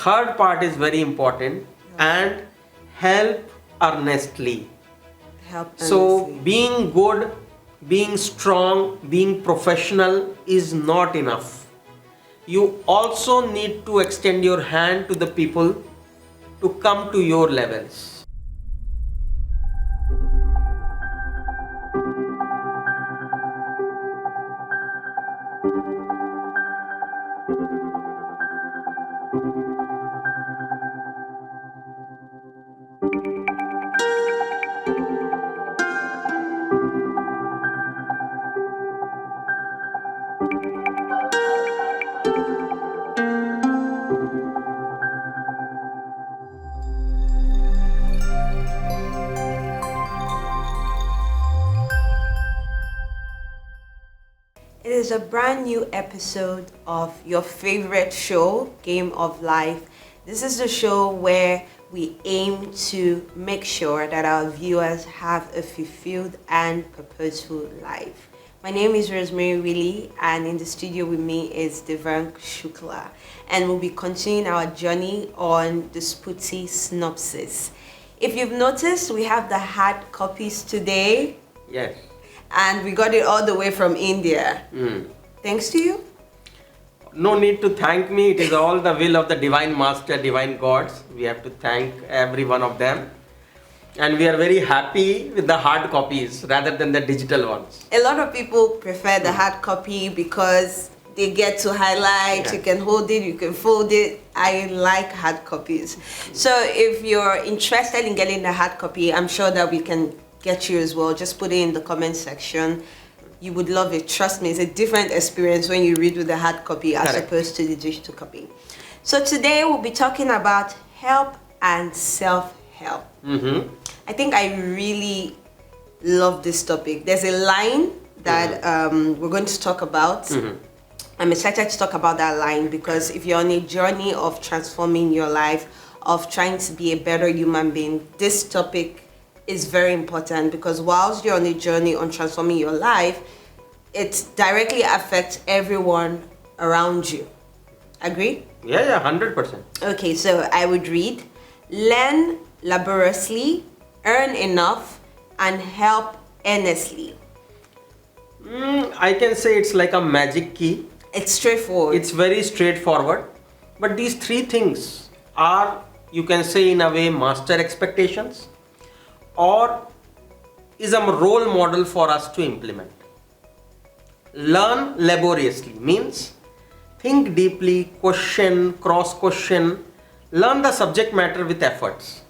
third part is very important, and help earnestly. Help So earnestly. being good, being strong, being professional is not enough. You also need to extend your hand to the people to come to your levels. It is a brand new episode of your favorite show, Game of Life. This is the show where we aim to make sure that our viewers have a fulfilled and purposeful life. My name is Rosemary Willie, and in the studio with me is Devank Shukla, and we'll be continuing our journey on the Spooty synopsis. If you've noticed, we have the hard copies today. Yes. And we got it all the way from India. Thanks to you. No need to thank me. It is all the will of the Divine Master, Divine Gods. We have to thank every one of them. And we are very happy with the hard copies rather than the digital ones. A lot of people prefer the hard copy because they get to highlight, you can hold it, you can fold it. I like hard copies. So if you're interested in getting the hard copy, I'm sure that we can get you as well. Just put it in the comment section. You would love it. Trust me, it's a different experience when you read with the hard copy as opposed to the digital copy. So today we'll be talking about help and self-help. I think I really love this topic. There's a line that we're going to talk about. I'm excited to talk about that line because if you're on a journey of transforming your life, of trying to be a better human being, this topic is very important because whilst you're on a journey on transforming your life, it directly affects everyone around you. Agree? Yeah, 100%. Okay, so I would read, learn laboriously, earn enough, and help earnestly. I can say it's like a magic key. It's straightforward. It's very straightforward. But these three things are, you can say in a way, master expectations, or is a role model for us to implement. Learn laboriously means think deeply, question, cross-question, learn the subject matter with efforts.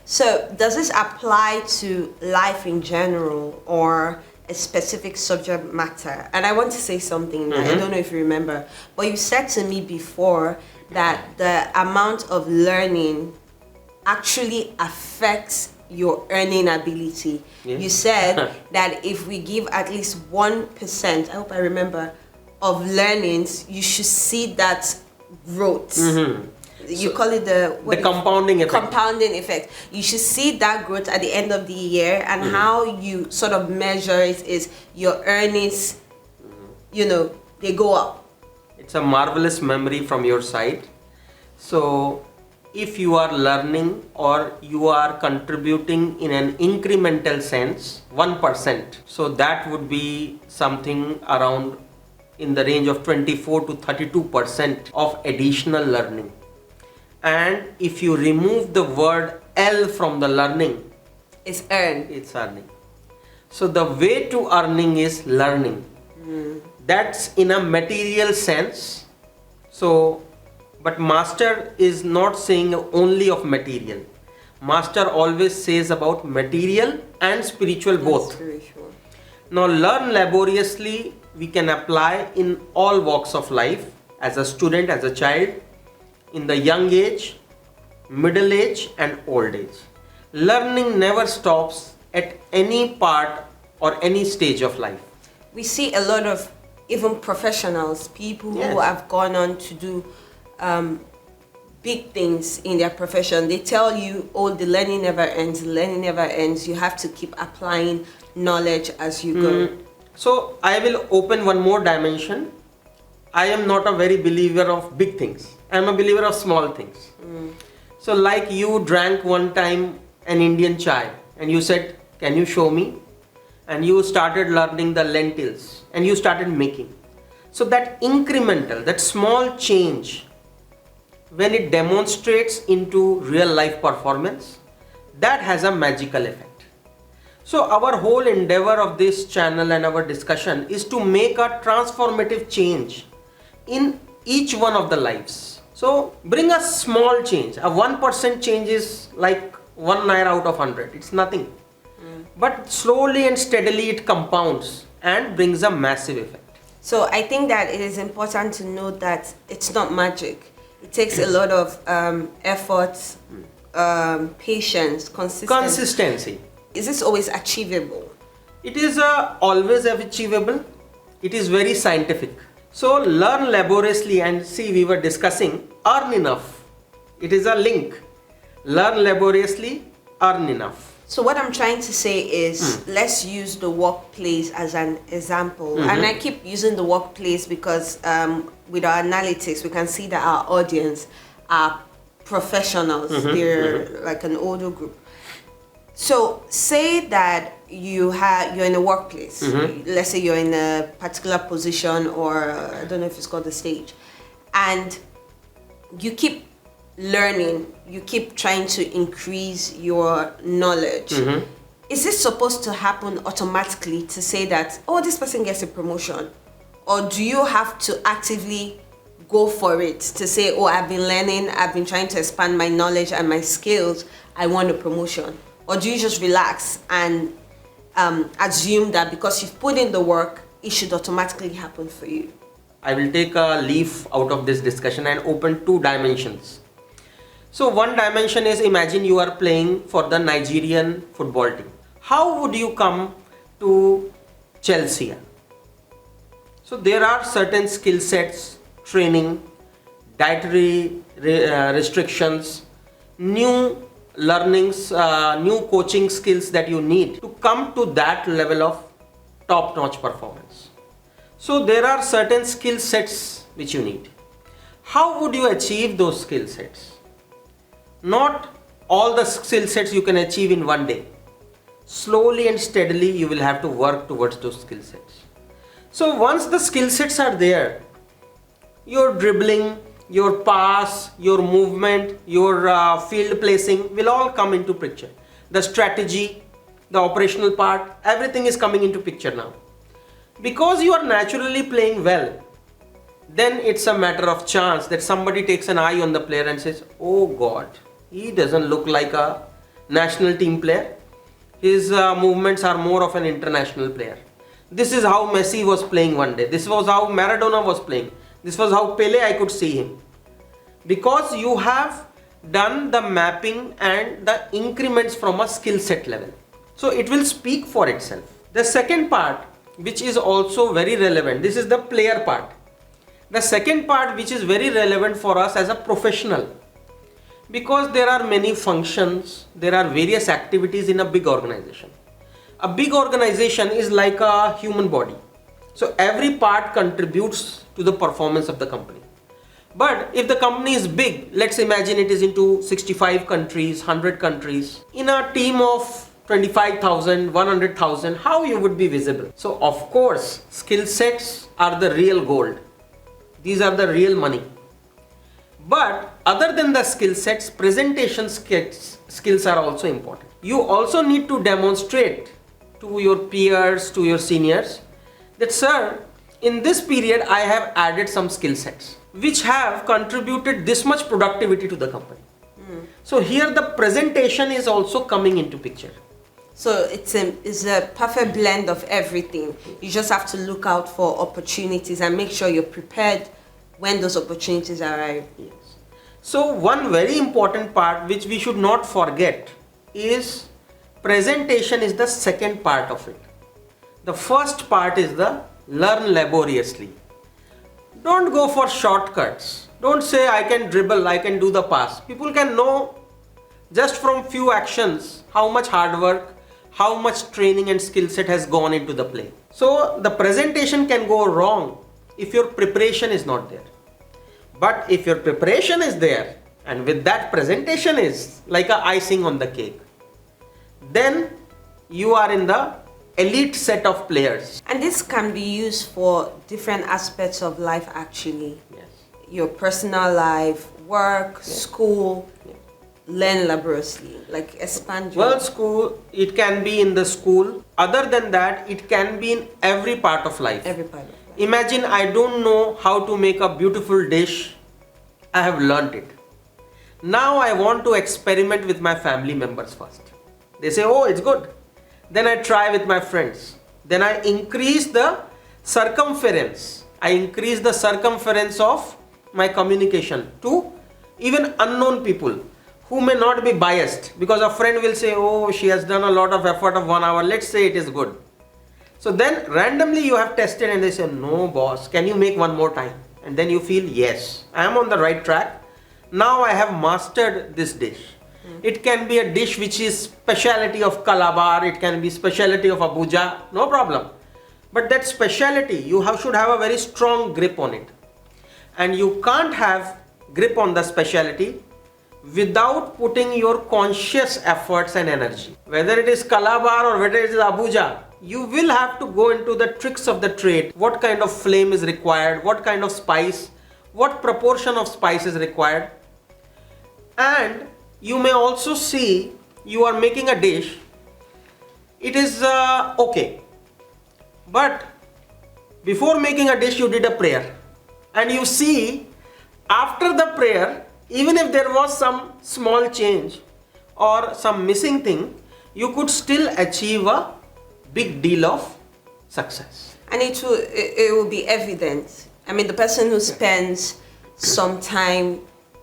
So does this apply to life in general or a specific subject matter? And I want to say something, I don't know if you remember, but you said to me before that the amount of learning actually affects your earning ability. You said that if we give at least 1%, I hope I remember, of learnings, you should see that growth. You call it the compounding effect. Compounding effect. You should see that growth at the end of the year, and how you sort of measure it is your earnings, they go up. It's a marvelous memory from your side. So if you are learning or you are contributing in an incremental sense, 1%, so that would be something around in the range of 24 to 32% of additional learning. And if you remove the word L from the learning, it's earn. It's earning. So the way to earning is learning. That's in a material sense. So, but master is not saying only of material. Master always says about material and spiritual both. Spiritual. Now learn laboriously we can apply in all walks of life, as a student, as a child, in the young age, middle age and old age. Learning never stops at any part or any stage of life. We see a lot of even professionals, people who have gone on to do big things in their profession. They tell you, oh, the learning never ends, learning never ends. You have to keep applying knowledge as you go. So I will open one more dimension. I am not a very believer of big things. I am a believer of small things. So like you drank one time an Indian chai and you said, can you show me? And you started learning the lentils and you started making. So that incremental, that small change, when it demonstrates into real life performance, that has a magical effect. So our whole endeavor of this channel and our discussion is to make a transformative change in each one of the lives. So bring a small change. A 1% change is like 1 naira out of 100. It's nothing. But slowly and steadily it compounds and brings a massive effect. So I think that it is important to note that it's not magic. It takes a lot of effort, patience, Consistency. Is this always achievable? It is always achievable. It is very scientific. So learn laboriously and see, we were discussing earn enough. It is a link. Learn laboriously, earn enough. So what I'm trying to say is, let's use the workplace as an example. And I keep using the workplace because with our analytics, we can see that our audience are professionals. They're like an older group. So say that you're in a workplace. Let's say you're in a particular position, or I don't know if it's called the stage, and you keep learning, you keep trying to increase your knowledge. Is this supposed to happen automatically to say that, oh, this person gets a promotion? Or do you have to actively go for it to say, oh, I've been learning, I've been trying to expand my knowledge and my skills, I want a promotion? Or do you just relax and assume that because you've put in the work, it should automatically happen for you? I will take a leaf out of this discussion and open 2 dimensions. So one dimension is, imagine you are playing for the Nigerian football team. How would you come to Chelsea? So there are certain skill sets, training, dietary restrictions, new learnings, new coaching skills that you need to come to that level of top-notch performance. So there are certain skill sets which you need. How would you achieve those skill sets? Not all the skill sets you can achieve in one day. Slowly and steadily you will have to work towards those skill sets. So once the skill sets are there, your dribbling, your pass, your movement, your field placing will all come into picture. The strategy, the operational part, everything is coming into picture now. Because you are naturally playing well, then it's a matter of chance that somebody takes an eye on the player and says, oh God, he doesn't look like a national team player. His movements are more of an international player. This is how Messi was playing one day. This was how Maradona was playing. This was how Pele, I could see him. Because you have done the mapping and the increments from a skill set level. So it will speak for itself. The second part, which is also very relevant, this is the player part. The second part, which is very relevant for us as a professional, because there are many functions, there are various activities in a big organization. A big organization is like a human body. So every part contributes to the performance of the company. But if the company is big, let's imagine it is into 65 countries, 100 countries, in a team of 25,000, 100,000, how you would be visible? So of course, skill sets are the real gold. These are the real money. But other than the skill sets, presentation skills are also important. You also need to demonstrate to your peers, to your seniors, that sir, in this period I have added some skill sets which have contributed this much productivity to the company. So here the presentation is also coming into picture. So it's a perfect blend of everything. You just have to look out for opportunities and make sure you're prepared when those opportunities arrive. Yes. So one very important part which we should not forget is presentation is the second part of it. The first part is the learn laboriously. Don't go for shortcuts. Don't say I can dribble, I can do the pass. People can know just from few actions how much hard work, how much training and skill set has gone into the play. So the presentation can go wrong if your preparation is not there. But if your preparation is there, and with that presentation is like a icing on the cake, then you are in the elite set of players. And this can be used for different aspects of life actually. Yes. Your personal life, work, school, learn laboriously, like expand your... Well, school, it can be in the school. Other than that, it can be in every part of life. Every part of life. Imagine I don't know how to make a beautiful dish. I have learnt it. Now I want to experiment with my family members first. They say, oh, it's good. Then I try with my friends. Then I increase the circumference. I increase the circumference of my communication to even unknown people who may not be biased, because a friend will say, oh, she has done a lot of effort of 1 hour. Let's say it is good. So then randomly you have tested and they say, no boss, can you make one more time? And then you feel, yes, I am on the right track. Now I have mastered this dish. It can be a dish which is speciality of Calabar, it can be speciality of Abuja, no problem. But that speciality, you should have a very strong grip on it. And you can't have grip on the speciality without putting your conscious efforts and energy. Whether it is Calabar or whether it is Abuja, you will have to go into the tricks of the trade. What kind of flame is required, what kind of spice, what proportion of spice is required. And you may also see you are making a dish. It is okay. But before making a dish, you did a prayer. And you see, after the prayer, even if there was some small change or some missing thing, you could still achieve a big deal of success. And it will be evident. I mean, the person who spends some time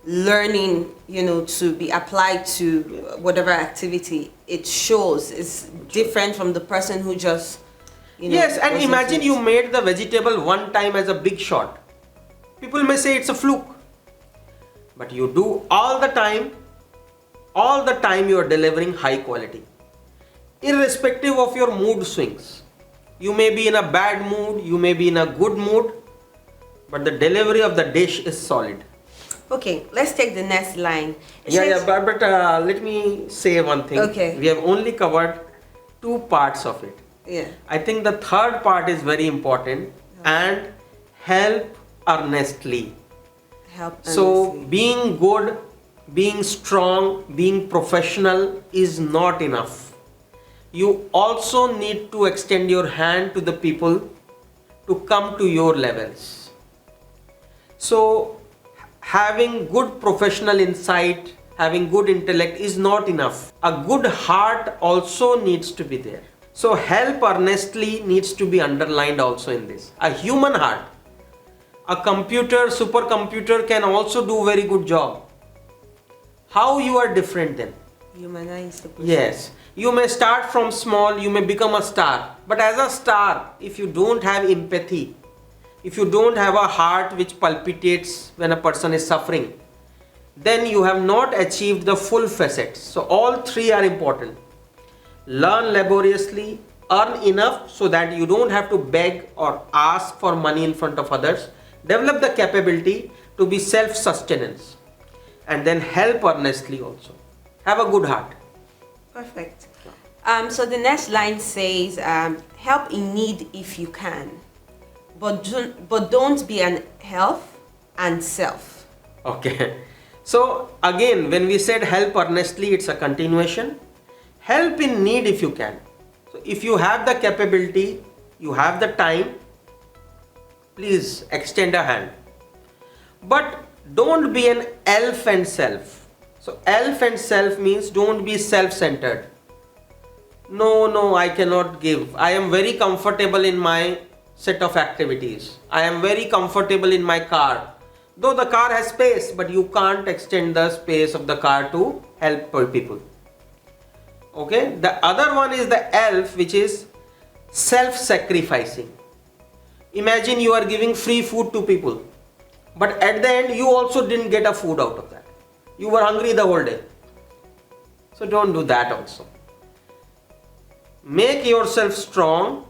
learning, to be applied to whatever activity, it shows. It's different from the person who just, Yes, and imagine you made the vegetable one time as a big shot. People may say it's a fluke. But you do all the time you are delivering high quality. Irrespective of your mood swings. You may be in a bad mood, you may be in a good mood, but the delivery of the dish is solid. Okay, let's take the next line. But let me say one thing. Okay. We have only covered 2 parts of it. Yeah. I think the third part is very important, and help earnestly. So being good, being strong, being professional is not enough. You also need to extend your hand to the people to come to your levels. So having good professional insight, having good intellect is not enough. A good heart also needs to be there. So help earnestly needs to be underlined also in this. A human heart. A supercomputer can also do very good job. How you are different then? Humanize the person. Yes. You may start from small, you may become a star. But as a star, if you don't have empathy, if you don't have a heart which palpitates when a person is suffering, then you have not achieved the full facets. So all 3 are important. Learn laboriously, earn enough so that you don't have to beg or ask for money in front of others. Develop the capability to be self-sustenance, and then help earnestly also. Have a good heart. Perfect. So the next line says, help in need if you can, but don't be an help and self. Okay. So again, when we said help earnestly, it's a continuation. Help in need if you can. So if you have the capability, you have the time, please extend a hand. But don't be an elf and self. So elf and self means don't be self-centered. No, I cannot give. I am very comfortable in my set of activities. I am very comfortable in my car. Though the car has space, but you can't extend the space of the car to help people. Okay. The other one is the elf, which is self-sacrificing. Imagine you are giving free food to people, but at the end you also didn't get a food out of that. You were hungry the whole day. So don't do that also. Make yourself strong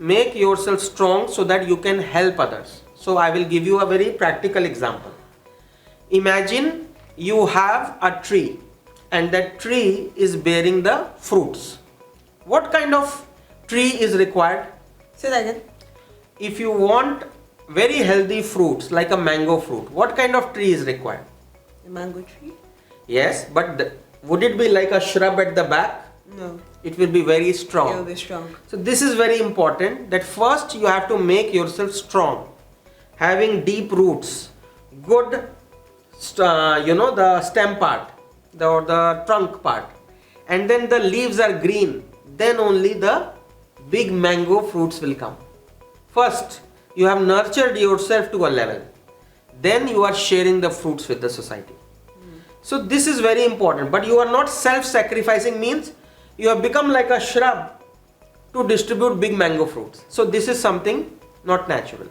so that you can help others. So I will give you a very practical example. Imagine you have a tree and that tree is bearing the fruits. What kind of tree is required? Say that again. If you want very healthy fruits like a mango fruit, what kind of tree is required? A mango tree? Yes, but would it be like a shrub at the back? No. It will be very strong. It will be strong. So this is very important, that first you have to make yourself strong, having deep roots, good, the stem part, or the trunk part, and then the leaves are green. Then only the big mango fruits will come. First, you have nurtured yourself to a level. Then you are sharing the fruits with the society. So this is very important. But you are not self-sacrificing, means you have become like a shrub to distribute big mango fruits. So this is something not natural.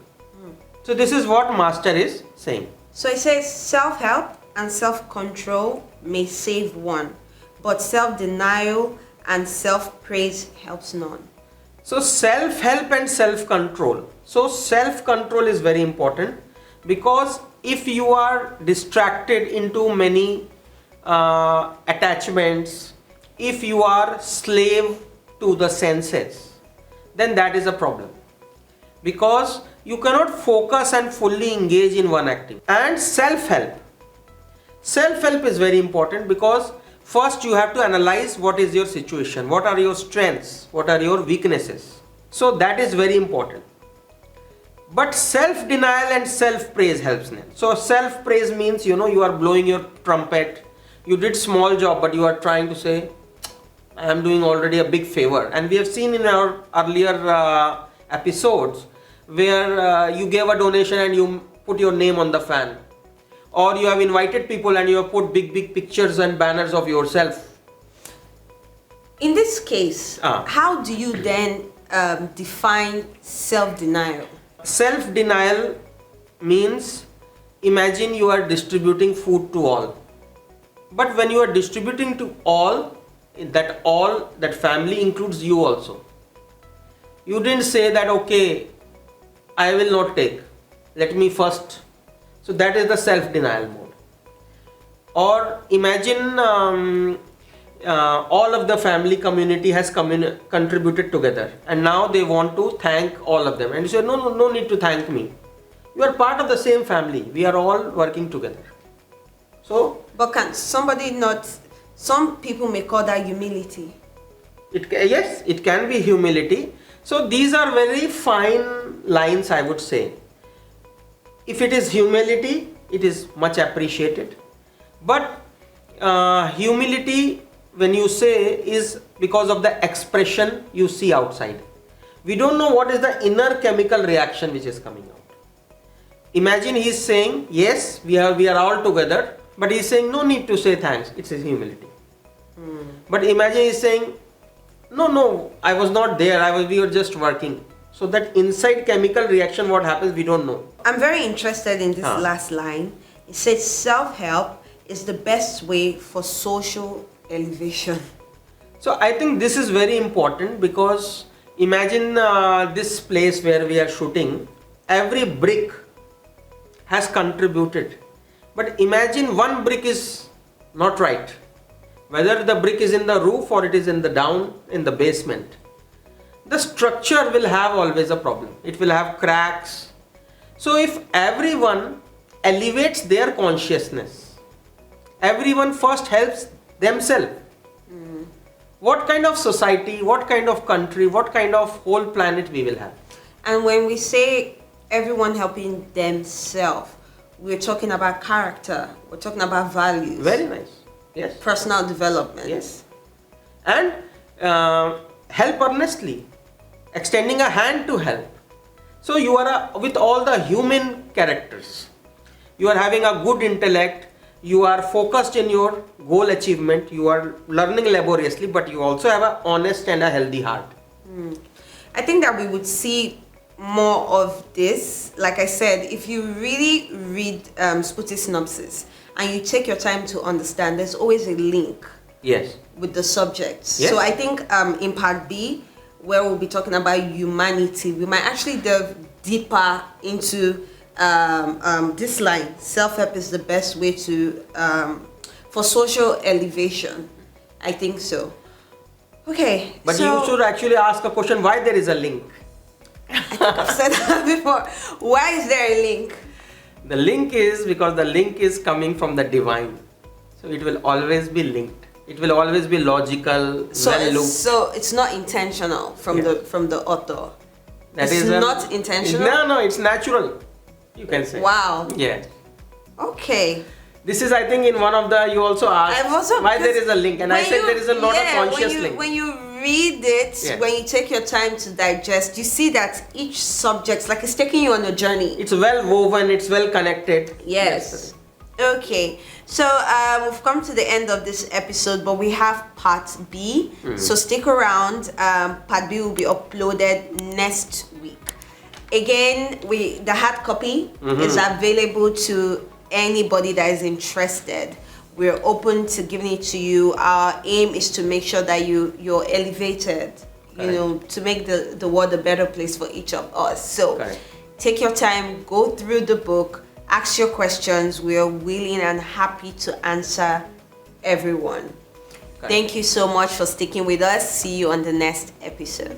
So this is what Master is saying. So it says self-help and self-control may save one, but self-denial and self-praise helps none. So self-help and self-control. So self-control is very important, because if you are distracted into many attachments, if you are slave to the senses, then that is a problem, because you cannot focus and fully engage in one activity. And self-help is very important, because first you have to analyze what is your situation, what are your strengths, what are your weaknesses. So that is very important. But self-denial and self-praise helps them. So self-praise means, you are blowing your trumpet. You did small job, but you are trying to say, I am doing already a big favor. And we have seen in our earlier episodes where you gave a donation and you put your name on the fan. Or you have invited people and you have put big pictures and banners of yourself. In this case, how do you then define self-denial? Self-denial means, imagine you are distributing food to all. But when you are distributing to all, that family includes you also. You didn't say that, okay, I will not take. Let me first. So that is the self-denial mode. Or imagine all of the family community has contributed together, and now they want to thank all of them. And you say, no need to thank me. You are part of the same family. We are all working together. So, but can somebody not? Some people may call that humility. Yes, it can be humility. So these are very fine lines, I would say. If it is humility, it is much appreciated. But humility, when you say, is because of the expression you see outside. We don't know what is the inner chemical reaction which is coming out. Imagine he is saying, yes, we are all together, but he is saying, no need to say thanks. It's his humility. But imagine he is saying, no, I was not there. We were just working. So that inside chemical reaction, what happens, we don't know. I'm very interested in this last line. It says self-help is the best way for social elevation. So I think this is very important, because imagine this place where we are shooting, every brick has contributed. But imagine one brick is not right. Whether the brick is in the roof or it is in the basement, the structure will have always a problem. It will have cracks. So if everyone elevates their consciousness, everyone first helps themselves, what kind of society, what kind of country, what kind of whole planet we will have? And when we say everyone helping themselves, we're talking about character, we're talking about values. Very nice. Yes. Personal development. Yes. And help earnestly, extending a hand to help. So you are with all the human characters. You are having a good intellect, you are focused in your goal achievement, you are learning laboriously, but you also have an honest and a healthy heart. I think that we would see more of this. Like I said, if you really read Spooty synopsis and you take your time to understand, there's always a link. Yes. With the subjects. Yes. So I think in part B, where we'll be talking about humanity, we might actually delve deeper into this line, self-help is the best way to for social elevation. I think so. Okay. But so, you should actually ask a question, why there is a link? I think I've said that before. Why is there a link? The link is because the link is coming from the divine. So it will always be linked. It will always be logical, So it's not intentional from the author. It's not intentional? No, it's natural. You can say. Wow. Yeah. Okay. This is, I think, in one of the, you also asked why there is a link, and I said there is a not a conscious link. When you read it, when you take your time to digest, you see that each subject, like it's taking you on a journey. It's well woven, it's well connected. Yes. Okay. So we've come to the end of this episode, but we have part B. So stick around. Part B will be uploaded next week. Again, the hard copy is available to anybody that is interested. We're open to giving it to you. Our aim is to make sure that you're elevated, to make the world a better place for each of us. So take your time, go through the book, ask your questions. We are willing and happy to answer everyone. Thank you so much for sticking with us. See you on the next episode.